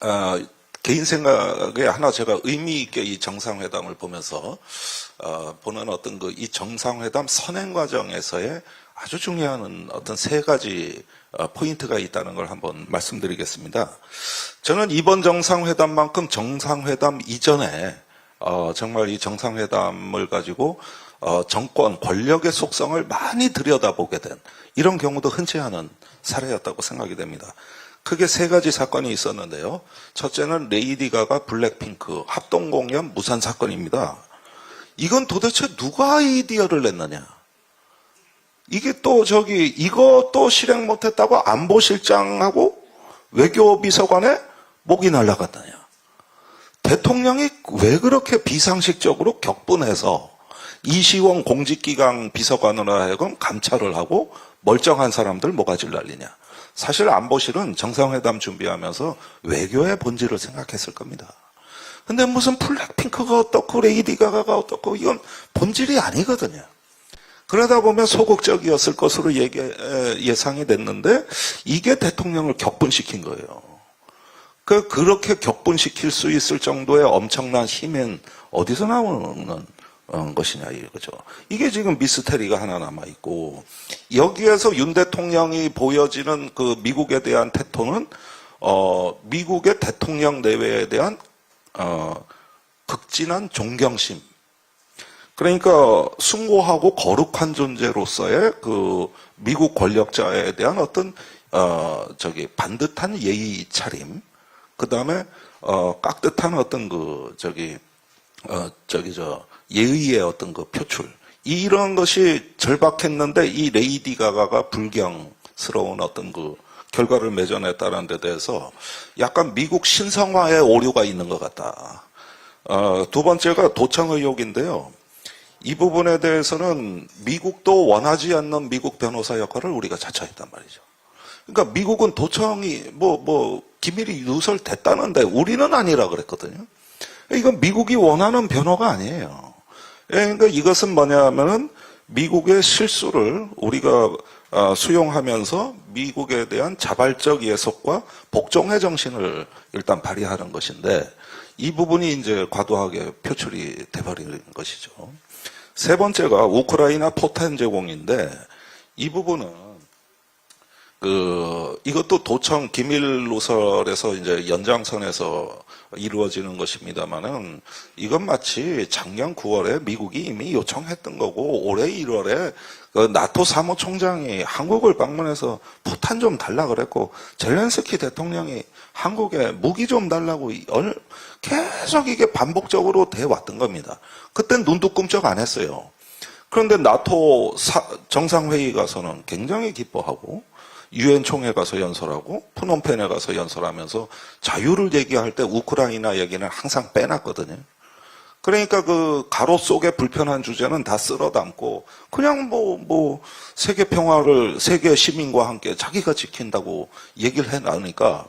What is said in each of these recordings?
어, 개인 생각에 하나 제가 의미 있게 이 정상회담을 보면서 보는 어떤 이 정상회담 선행 과정에서의 아주 중요한 어떤 세 가지 포인트가 있다는 걸 한번 말씀드리겠습니다. 저는 이번 정상회담만큼 정상회담 이전에 정말 이 정상회담을 가지고 정권, 권력의 속성을 많이 들여다보게 된 이런 경우도 흔치 않은 사례였다고 생각이 됩니다. 크게 세 가지 사건이 있었는데요. 첫째는 레이디 가가 블랙핑크 합동공연 무산 사건입니다. 이건 도대체 누가 아이디어를 냈느냐? 이게 이거 또 실행 못했다고 안보실장하고 외교비서관의 목이 날아갔느냐? 대통령이 왜 그렇게 비상식적으로 격분해서 이시원 공직기강 비서관으로 하여금 감찰을 하고 멀쩡한 사람들 모가지를 날리냐? 사실 안보실은 정상회담 준비하면서 외교의 본질을 생각했을 겁니다. 근데 무슨 블랙핑크가 어떻고 레이디 가가가 어떻고 이건 본질이 아니거든요. 그러다 보면 소극적이었을 것으로 예상이 됐는데 이게 대통령을 격분시킨 거예요. 그렇게 격분시킬 수 있을 정도의 엄청난 힘은 어디서 나오는 것이냐 이거죠. 이게 지금 미스테리가 하나 남아 있고 여기에서 윤 대통령이 보여지는 그 미국에 대한 태도는 미국의 대통령 내외에 대한 극진한 존경심. 그러니까 숭고하고 거룩한 존재로서의 그 미국 권력자에 대한 어떤 반듯한 예의 차림. 그 다음에 깍듯한 어떤 예의의 어떤 그 표출. 이런 것이 절박했는데 이 레이디 가가가 불경스러운 어떤 그 결과를 맺어냈다는 데 대해서 약간 미국 신성화의 오류가 있는 것 같다. 두 번째가 도청 의혹인데요. 이 부분에 대해서는 미국도 원하지 않는 미국 변호사 역할을 우리가 자처했단 말이죠. 그러니까 미국은 도청이 기밀이 누설됐다는데 우리는 아니라 그랬거든요. 이건 미국이 원하는 변호가 아니에요. 그러니까 이것은 뭐냐면은 미국의 실수를 우리가 수용하면서 미국에 대한 자발적 예속과 복종의 정신을 일단 발휘하는 것인데 이 부분이 이제 과도하게 표출이 돼버리는 것이죠. 세 번째가 우크라이나 포탄 제공인데 이 부분은 이것도 도청 기밀 누설에서 이제 연장선에서 이루어지는 것입니다만은 이건 마치 작년 9월에 미국이 이미 요청했던 거고 올해 1월에 나토 사무총장이 한국을 방문해서 포탄 좀 달라 그랬고 젤렌스키 대통령이 한국에 무기 좀 달라고 계속 이게 반복적으로 돼 왔던 겁니다. 그땐 눈도 꿈쩍 안 했어요. 그런데 나토 정상회의 가서는 굉장히 기뻐하고 유엔 총회 가서 연설하고 푸놈펜에 가서 연설하면서 자유를 얘기할 때 우크라이나 얘기는 항상 빼놨거든요. 그러니까 그 가로 속의 불편한 주제는 다 쓸어 담고 그냥 세계 평화를 세계 시민과 함께 자기가 지킨다고 얘기를 해놔니까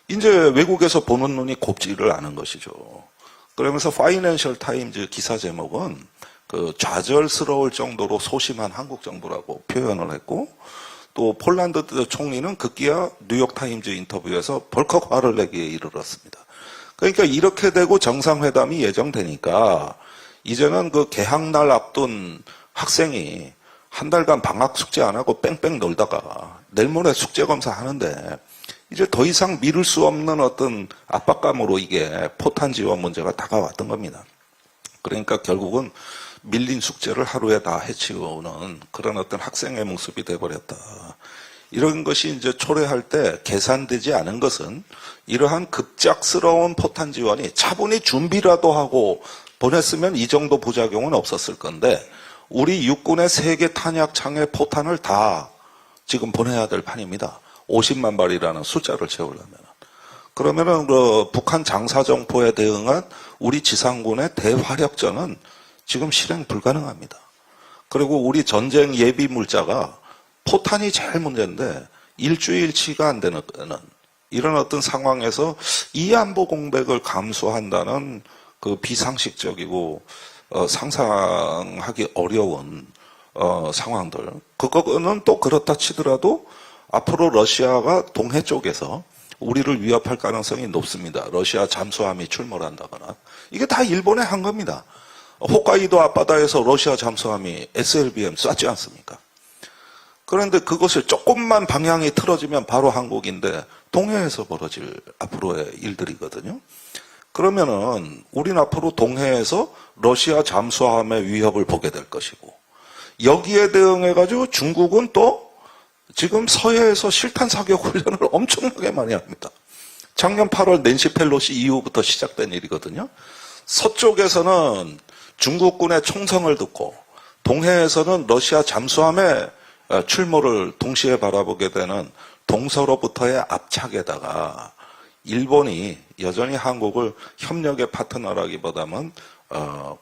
이제 외국에서 보는 눈이 곱지를 않은 것이죠. 그러면서 파이낸셜 타임즈 기사 제목은 좌절스러울 정도로 소심한 한국 정부라고 표현을 했고 또 폴란드 총리는 급기야 뉴욕타임즈 인터뷰에서 벌컥 화를 내기에 이르렀습니다. 그러니까 이렇게 되고 정상회담이 예정되니까 이제는 그 개학날 앞둔 학생이 한 달간 방학 숙제 안 하고 뺑뺑 놀다가 내일 모레 숙제 검사 하는데 이제 더 이상 미룰 수 없는 어떤 압박감으로 이게 포탄 지원 문제가 다가왔던 겁니다. 그러니까 결국은 밀린 숙제를 하루에 다 해치우는 그런 어떤 학생의 모습이 돼버렸다. 이런 것이 이제 초래할 때 계산되지 않은 것은 이러한 급작스러운 포탄 지원이 차분히 준비라도 하고 보냈으면 이 정도 부작용은 없었을 건데 우리 육군의 세계 탄약창의 포탄을 다 지금 보내야 될 판입니다. 50만 발이라는 숫자를 채우려면. 그러면은 북한 장사정포에 대응한 우리 지상군의 대화력전은 지금 실행 불가능합니다. 그리고 우리 전쟁 예비 물자가 포탄이 제일 문제인데 일주일치가 안 되는 이런 어떤 상황에서 이 안보 공백을 감수한다는 그 비상식적이고 상상하기 어려운 상황들. 그거는 또 그렇다 치더라도 앞으로 러시아가 동해 쪽에서 우리를 위협할 가능성이 높습니다. 러시아 잠수함이 출몰 한다거나. 이게 다 일본에 한 겁니다. 홋카이도 앞바다에서 러시아 잠수함이 SLBM 쐈지 않습니까? 그런데 그것을 조금만 방향이 틀어지면 바로 한국인데 동해에서 벌어질 앞으로의 일들이거든요. 그러면은 우리는 앞으로 동해에서 러시아 잠수함의 위협을 보게 될 것이고 여기에 대응해가지고 중국은 또 지금 서해에서 실탄 사격 훈련을 엄청나게 많이 합니다. 작년 8월 낸시 펠로시 이후부터 시작된 일이거든요. 서쪽에서는 중국군의 총성을 듣고 동해에서는 러시아 잠수함의 출몰을 동시에 바라보게 되는 동서로부터의 압착에다가 일본이 여전히 한국을 협력의 파트너라기보다는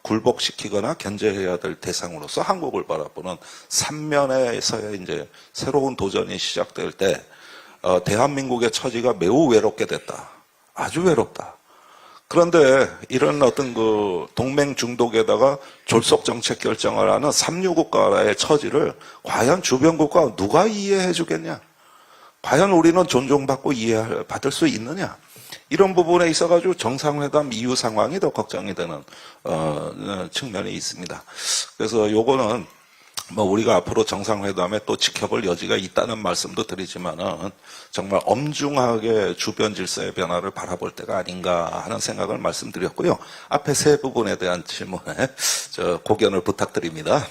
굴복시키거나 견제해야 될 대상으로서 한국을 바라보는 삼면에서의 이제 새로운 도전이 시작될 때 대한민국의 처지가 매우 외롭게 됐다. 아주 외롭다. 그런데 이런 어떤 그 동맹 중독에다가 졸속 정책 결정을 하는 삼류국가의 처지를 과연 주변국가 누가 이해해 주겠냐? 과연 우리는 존중받고 이해받을 수 있느냐? 이런 부분에 있어가지고 정상회담 이후 상황이 더 걱정이 되는 측면이 있습니다. 그래서 요거는 뭐 우리가 앞으로 정상회담에 또 지켜볼 여지가 있다는 말씀도 드리지만은 정말 엄중하게 주변 질서의 변화를 바라볼 때가 아닌가 하는 생각을 말씀드렸고요. 앞에 세 부분에 대한 질문에 고견을 부탁드립니다.